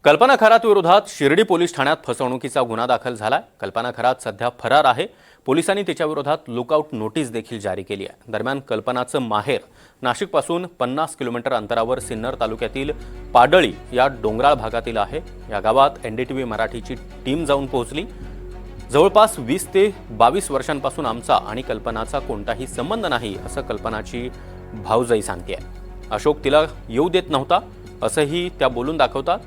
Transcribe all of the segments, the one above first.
कल्पना खरात विरोधात शिर्डी पोलीस ठाण्यात फसवणुकीचा गुन्हा दाखल झाला। कल्पना खरात सध्या फरार आहे। पोलिसांनी तिच्या विरोधात लुकआउट नोटीस देखील जारी केली आहे। दरम्यान कल्पनाचं माहेर नाशिकपासून 50 किलोमीटर अंतरावर सिन्नर तालुक्यातील पाडळी या डोंगराळ भागातील आहे। या गावात एनडीटीव्ही मराठीची टीम जाऊन पोहोचली। जवळपास 20 ते 22 वर्षांपासून आमचा आणि कल्पनाचा कोणताही संबंध नाही असं कल्पनाची भाऊजाई सांगते। अशोक तिला येऊ देत नव्हता असंही त्या बोलून दाखवतात।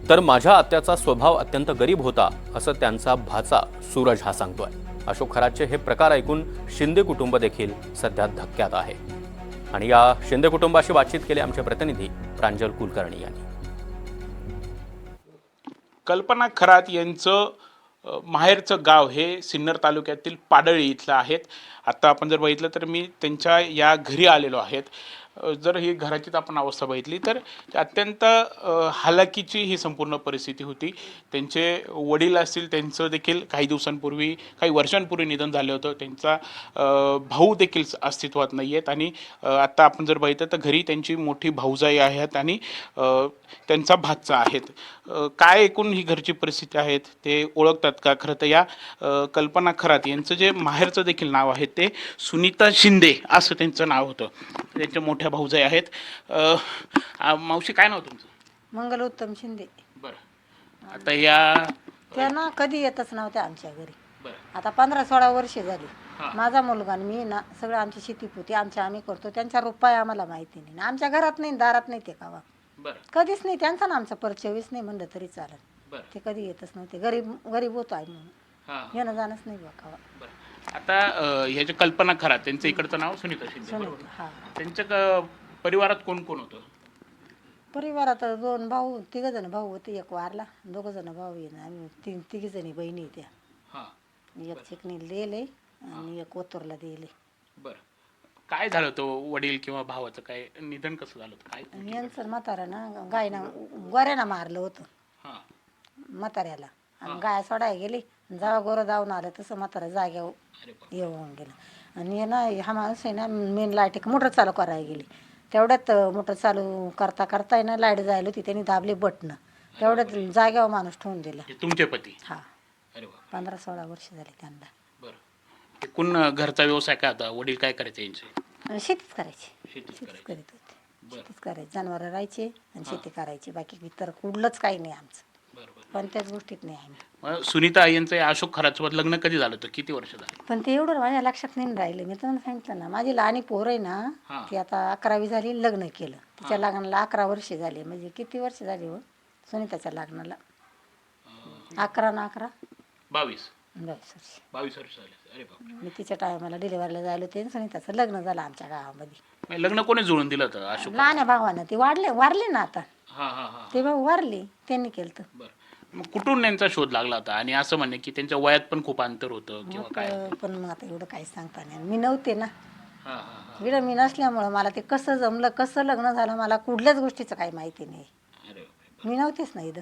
तर माझ्या आत्याचा स्वभाव अत्यंत गरीब होता असं त्यांचा भाचा सूरज हा सांगतोय। अशोक खरातचे हे प्रकार ऐकून शिंदे कुटुंब देखील सध्या धक्क्यात आहे। आणि या शिंदे कुटुंबाशी बातचीत केली आमचे प्रतिनिधी प्रांजल कुलकर्णी यांनी। कल्पना खरात यांचं माहेरचं गाव हे सिन्नर तालुक्यातील पाडळी इथलं आहेत। आता आपण जर बघितलं तर मी त्यांच्या या घरी आलेलो आहेत। जर ही घराचीच आपण अवस्था बघितली तर अत्यंत हालाकीची ही संपूर्ण परिस्थिती होती। त्यांचे वडील असतील त्यांचं देखील काही दिवसांपूर्वी काही वर्षांपूर्वी निधन झालं होतं। त्यांचा भाऊ देखील अस्तित्वात नाही आहेत आणि आता आपण जर बघितलं तर घरी त्यांची मोठी भाऊजाई आहेत आणि त्यांचा भाचा आहेत। काय एकूण ही घरची परिस्थिती आहेत ते ओळखतात का? खरं तर या कल्पना खरात यांचं जे माहेरचं देखील नाव आहे ते सुनीता शिंदे असं त्यांचं नाव होतं। त्यांच्या मोठ्या भाऊजाई आहेत। मावशी काय नाव तुमचं? मंगल उत्तम शिंदे। बरं, आता या त्या ना कधी येतच नव्हत्या आमच्या घरी। बरं, आता 15-16 वर्ष झाली। हां. माझा मुलगा आणि मी ना सगळं आमची शेती पोती आम्ही करतो। त्यांचा रुपये आम्हाला माहिती नाही। आमच्या घरात नाही दारात नाही ते कावा बरं, कधीच नाही। त्यांचा ना आमचा परचवीस नाही म्हणलं तरी चालत। बरं, ते कधी येतच नव्हते। गरीब गरीब होतो आहे म्हणून हां, येणं जाणंच नाही बा कावा। बरं. आता ह्या जे कल्पना खरात त्यांचं इकडचं नाव सुनीता शिंदे बरोबर? हा त्यांच्या परिवारात कोण कोण होतं? परिवारात 2 भाऊ 3 जण भाऊ होते। एक वारला, 2 जण भाऊ आहे ना आम्ही 3 जणी बहिणी त्या। हां, एक चिकणीला दिले आणि एक ओतूरला दिले। बरं. काय झालं तो वडील किंवा भावाचं काय निधन कसं झालं होतं? काय? यांचं म्हातारा ना गायनं गोऱ्यानं मारलं होतं हां, म्हाताऱ्याला आणि गाय सोडायला गेली। जेव्हा गोरं जाऊन आलं तसं म्हातारा जाग्यावर अरे बाप, येऊन गेलं। आणि हे ना हा माणूस आहे ना मेन लाईट मोटर चालू करायला गेली। तेवढ्यात मोटर चालू करता करता आहे ना लाईट जायला होती। त्यांनी दाबले बटणं। तेवढ्यात जाग्यावर माणूस ठेवून दिला। हे तुमचे पती? हा अरे बाप, 15-16 वर्ष झाली त्यांना। बरं. एकूण घरचा व्यवसाय काय होता? वडील काय करायचे यांचे? शेतीच करायची। शेतीच शेतीच करायची. करीत होते। बरं, शेतीच करायची। जनावरं राहायचे आणि शेती करायची। बाकी इतर कुठलंच काही नाही आमचं। बरं, बरं. पण त्याच गोष्टीत नाही आम्ही। मग सुनीता यांचं अशोक खरातसोबत लग्न कधी झालं होतं? किती वर्ष झाली? पण ते एवढं माझ्या लक्षात नाही राहिलं। मी तुम्हाला सांगितलं ना माझी लहानी पोर आहे ना हां. ती आता 11वी झाली लग्न केलं। तिच्या लग्नाला 11 वर्ष झाली। म्हणजे किती वर्ष झाली हो सुनीताच्या लग्नाला? 11 ना 11 22 वर्ष। 22 वर्ष झाले. अरे बाप, मी तिच्या टायमाला डिलिव्हरीला जायला होते आणि सुनीताचं लग्न झालं आमच्या गावामध्ये। लग्न कोणी जुळून दिलं होतं? अशोक? लहान्या भावानं ते वारले ना आता। हां, हां, हां. ते भाऊ वारले त्यांनी केलं तर। बरं. मग कुठून यांचा शोध लागला होता? आणि असं म्हणणे की त्यांच्या वयात पण खूप अंतर होतं किंवा काय? पण मग आता एवढं काही सांगता नाही। मी नव्हते ना हां, हां, हां. इकडं। मी नसल्यामुळं मला ते कसं जमलं कसं लग्न झालं मला कुठल्याच गोष्टीचं काही माहिती नाही। अरे बाप. मी नव्हतेच ना इथं।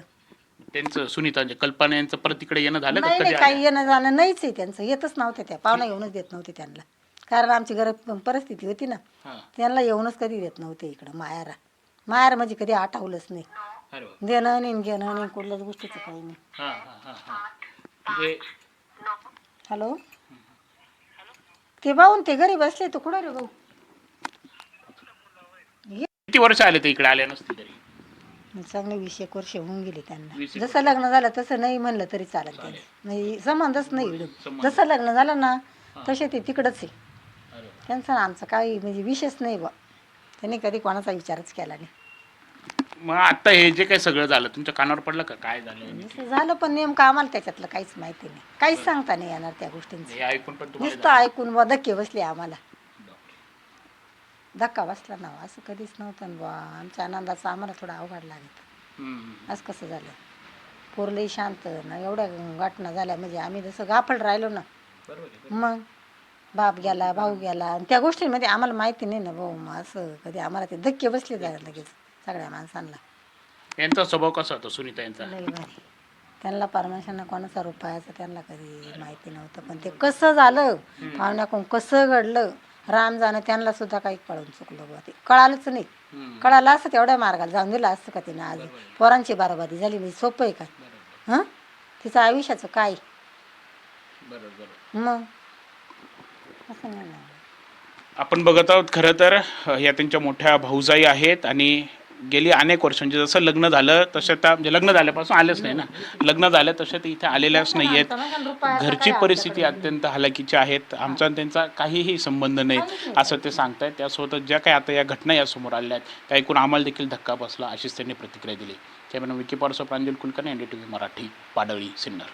त्यांचं सुनीता कल्पना यांचं परत इकडे येणं झालं का? नाही कधी नाही काही येणं जाणं नाहीच आहे त्यांचं। येतच नव्हते त्या। पाहुणा येऊनच देत नव्हते त्यांना। कारण आमची गरीब परिस्थिती होती ना। हां. त्यांना येऊनच कधी देत नव्हते इकडं मायारा। मायार म्हणजे कधी आठवलंच नाही। अरे बाप. देणं नाही घेणं नाही कुठल्याच गोष्टीचं काही नाही। हां, हां, हां, हां. म्हणजे हॅलो ते भाऊन ते घरी बसले तर कुठं रे भाऊ? किती वर्ष आले ते इकडे आल्या नसतील तरी? चांगले 20-1 वर्ष होऊन गेले त्यांना। 20-1 जसं लग्न झालं तसं नाही म्हणलं तरी चालत त्यांनी। म्हणजे संबंधच नाही इकडं। संबंध. जसं लग्न झालं ना तसे ते तिकडंच आहे। अरे बाप. त्यांचं ना आमचं काही म्हणजे विशेष नाही बा। त्यांनी कधी कोणाचा विचारच केला नाही। मग आता हे जे काही सगळं झालं तुमच्या कानावर पडलं का? काय झालं? जसं झालं पण नेमकं आम्हाला त्याच्यातलं काहीच माहिती नाही। काहीच सांगता नाही येणार त्या गोष्टींचं। हे ऐकून पण तुम्हाला नुसतं ऐकून बा धक्के बसले आम्हाला। बापरे. धक्का बसला ना असं कधीच नव्हतं बा। आमच्या आनंदाचं आम्हाला थोडं अवघड लागत। हम्म. असं कसं झालं? पोरलंही शांत ना एवढ्या घटना झाल्या म्हणजे आम्ही जसं गाफल राहिलो ना। बरोबर आहे. मग बाप गेला भाऊ गेला आणि त्या गोष्टींमध्ये आम्हाला माहिती नाही ना भाऊ। मग असं कधी आम्हाला ते धक्के बसले जायला लगेच सगळ्या माणसांना। यांचा स्वभाव कसा होता सुनीता यांचा? लई भारी। त्यांना परमेश्वरनं कोणाचा रुपयाचं त्यांना कधी माहिती नव्हतं। पण ते कसं झालं पाहुण्याकडून कसं घडलं राम जाणं त्यांना सुद्धा काही कळून चुकलं बुवा ते कळालंच नाही. कळालं असतं तेवढ्या मार्गाला जाऊन दिलं असतं का तिनं आज पोरांची बरोबरी झाली म्हणजे सोपं आहे का हां तिचं आयुष्याचं काय मग असं नाही ना. आपण बघत आहोत खरं तर या त्यांच्या मोठ्या भाऊजाई आहेत आणि गेली अनेक वर्ष म्हणजे जसं लग्न झालं तसं त्या म्हणजे लग्न झाल्यापासून आलेच नाही ना, लग्न झालं तसं ते इथे आलेल्याच नाही आहेत. घरची परिस्थिती अत्यंत हालाकीची आहेत. आमचा आणि त्यांचा काहीही संबंध नाही असं ते सांगतायत. त्यासोबत ज्या काही आता या घटना यासमोर आल्या आहेत त्या ऐकून आम्हाला देखील धक्का बसला अशीच त्यांनी प्रतिक्रिया दिली. कॅमेरा विकी पारसो प्रांजल कुलकर्णी NDTV मराठी पाडळी सिन्नर.